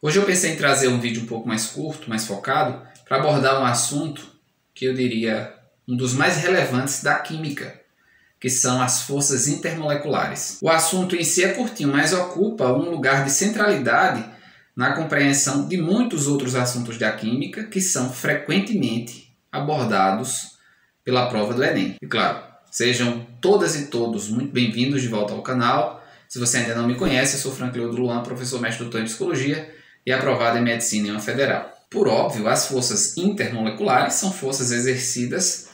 Hoje eu pensei em trazer um vídeo um pouco mais curto, mais focado, para abordar um assunto que eu diria um dos mais relevantes da química, que são as forças intermoleculares. O assunto em si é curtinho, mas ocupa um lugar de centralidade na compreensão de muitos outros assuntos da química que são frequentemente abordados pela prova do Enem. E claro, sejam todas e todos muito bem-vindos de volta ao canal. Se você ainda não me conhece, eu sou Franklin Luan, professor mestre doutor em Psicologia e aprovado em Medicina em uma federal. Por óbvio, as forças intermoleculares são forças exercidas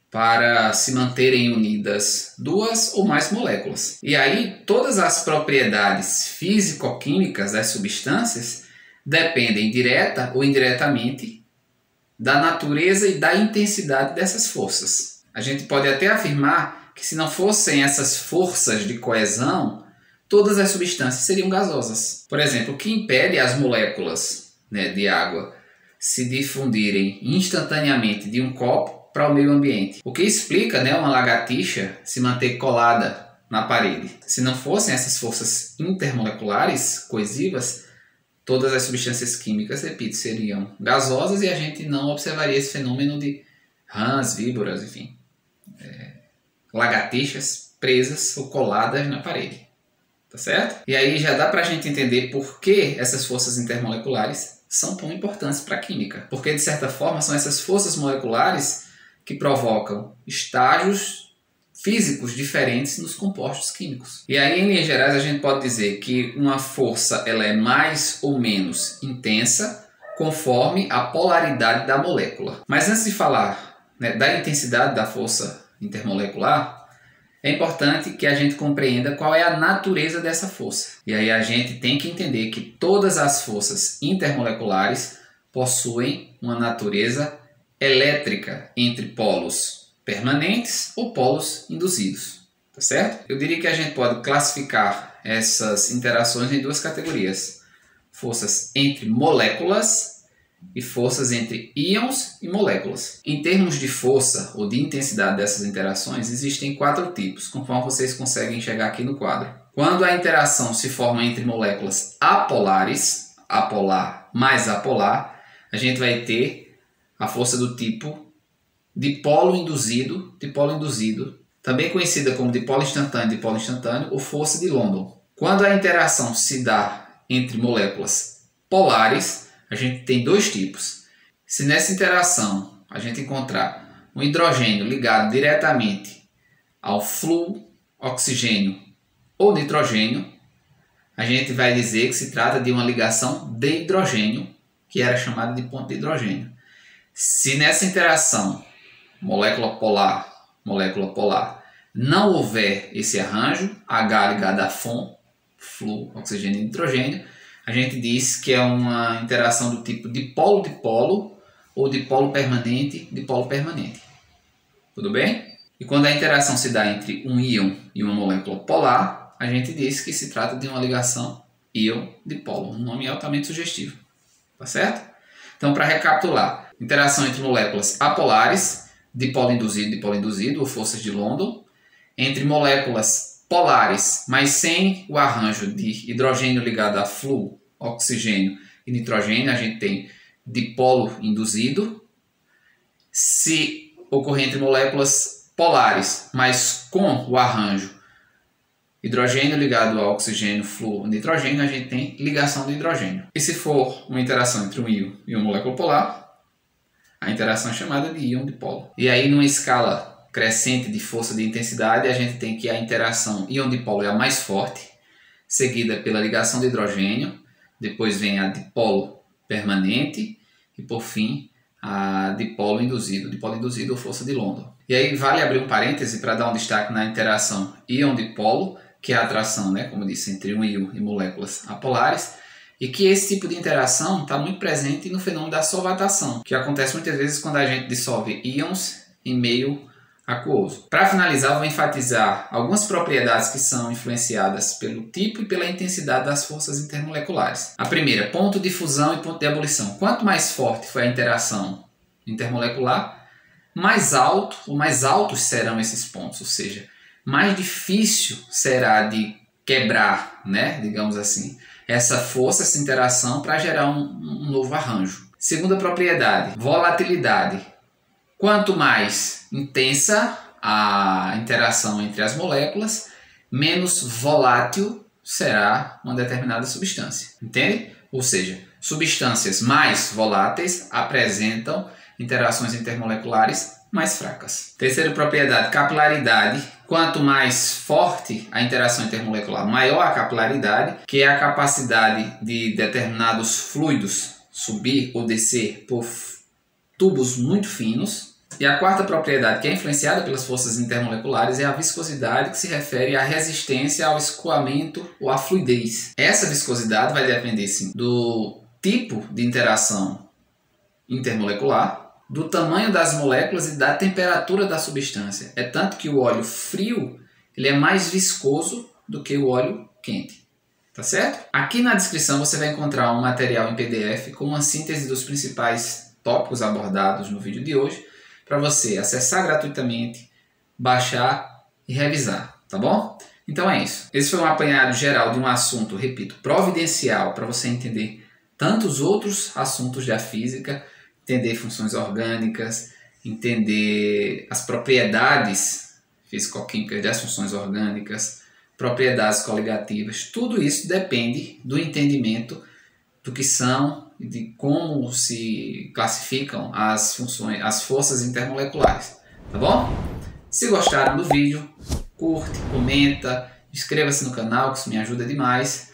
para se manterem unidas duas ou mais moléculas. E aí, todas as propriedades físico-químicas das substâncias dependem direta ou indiretamente da natureza e da intensidade dessas forças. A gente pode até afirmar que se não fossem essas forças de coesão, todas as substâncias seriam gasosas. Por exemplo, o que impede as moléculas de água se difundirem instantaneamente de um copo para o meio ambiente? O que explica uma lagartixa se manter colada na parede? Se não fossem essas forças intermoleculares coesivas, todas as substâncias químicas, repito, seriam gasosas e a gente não observaria esse fenômeno de rãs, víboras, enfim, lagartixas presas ou coladas na parede. Tá certo? E aí já dá para a gente entender por que essas forças intermoleculares são tão importantes para a química. Porque, de certa forma, são essas forças moleculares que provocam estágios físicos diferentes nos compostos químicos. E aí, em linhas gerais, a gente pode dizer que uma força ela é mais ou menos intensa conforme a polaridade da molécula. Mas antes de falar da intensidade da força intermolecular, é importante que a gente compreenda qual é a natureza dessa força. E aí a gente tem que entender que todas as forças intermoleculares possuem uma natureza elétrica entre polos permanentes ou polos induzidos. Tá certo? Eu diria que a gente pode classificar essas interações em duas categorias: forças entre moléculas e forças entre íons e moléculas. Em termos de força ou de intensidade dessas interações, existem 4 tipos, conforme vocês conseguem enxergar aqui no quadro. Quando a interação se forma entre moléculas apolares, apolar mais apolar, a gente vai ter a força do tipo dipolo induzido, também conhecida como dipolo instantâneo ou força de London. Quando a interação se dá entre moléculas polares, a gente tem 2 tipos. Se nessa interação a gente encontrar um hidrogênio ligado diretamente ao fluo, oxigênio ou nitrogênio, a gente vai dizer que se trata de uma ligação de hidrogênio, que era chamada de ponto de hidrogênio. Se nessa interação molécula polar, não houver esse arranjo, H ligado a FON, fluo, oxigênio e nitrogênio, a gente diz que é uma interação do tipo dipolo-dipolo ou dipolo-permanente. Tudo bem? E quando a interação se dá entre um íon e uma molécula polar, a gente diz que se trata de uma ligação íon-dipolo, um nome altamente sugestivo. Tá certo? Então, para recapitular, interação entre moléculas apolares, dipolo induzido ou forças de London, entre moléculas polares, mas sem o arranjo de hidrogênio ligado a fluo, oxigênio e nitrogênio, a gente tem dipolo induzido. Se ocorrer entre moléculas polares, mas com o arranjo hidrogênio ligado a oxigênio, fluo, nitrogênio, a gente tem ligação de hidrogênio. E se for uma interação entre um íon e uma molécula polar, a interação é chamada de íon-dipolo. E aí, numa escala crescente de força de intensidade, a gente tem que a interação íon-dipolo é a mais forte, seguida pela ligação de hidrogênio, depois vem a dipolo permanente e, por fim, a dipolo induzido ou força de London. E aí vale abrir um parêntese para dar um destaque na interação íon-dipolo, que é a atração, como disse, entre um íon e moléculas apolares, e que esse tipo de interação está muito presente no fenômeno da solvatação, que acontece muitas vezes quando a gente dissolve íons em meio aquoso. Para finalizar, eu vou enfatizar algumas propriedades que são influenciadas pelo tipo e pela intensidade das forças intermoleculares. A primeira, ponto de fusão e ponto de ebulição. Quanto mais forte foi a interação intermolecular, mais altos serão esses pontos, ou seja, mais difícil será de quebrar, digamos assim. essa força, essa interação para gerar um novo arranjo. Segunda propriedade, volatilidade. Quanto mais intensa a interação entre as moléculas, menos volátil será uma determinada substância. Entende? Ou seja, substâncias mais voláteis apresentam interações intermoleculares mais fracas. Terceira propriedade, capilaridade. Quanto mais forte a interação intermolecular, maior a capilaridade, que é a capacidade de determinados fluidos subir ou descer por tubos muito finos. E a quarta propriedade, que é influenciada pelas forças intermoleculares, é a viscosidade, que se refere à resistência ao escoamento ou à fluidez. Essa viscosidade vai depender, sim, do tipo de interação intermolecular, do tamanho das moléculas e da temperatura da substância. É tanto que o óleo frio ele é mais viscoso do que o óleo quente. Tá certo? Aqui na descrição você vai encontrar um material em PDF com uma síntese dos principais tópicos abordados no vídeo de hoje, para você acessar gratuitamente, baixar e revisar, tá bom? Então é isso. Esse foi um apanhado geral de um assunto, repito, providencial, para você entender tantos outros assuntos da física, entender funções orgânicas, entender as propriedades físico-químicas das funções orgânicas, propriedades coligativas. Tudo isso depende do entendimento do que são e de como se classificam as funções, as forças intermoleculares, tá bom? Se gostaram do vídeo, curte, comenta, inscreva-se no canal, que isso me ajuda demais.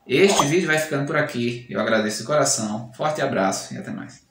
Este vídeo vai ficando por aqui. Eu agradeço de coração. Forte abraço e até mais.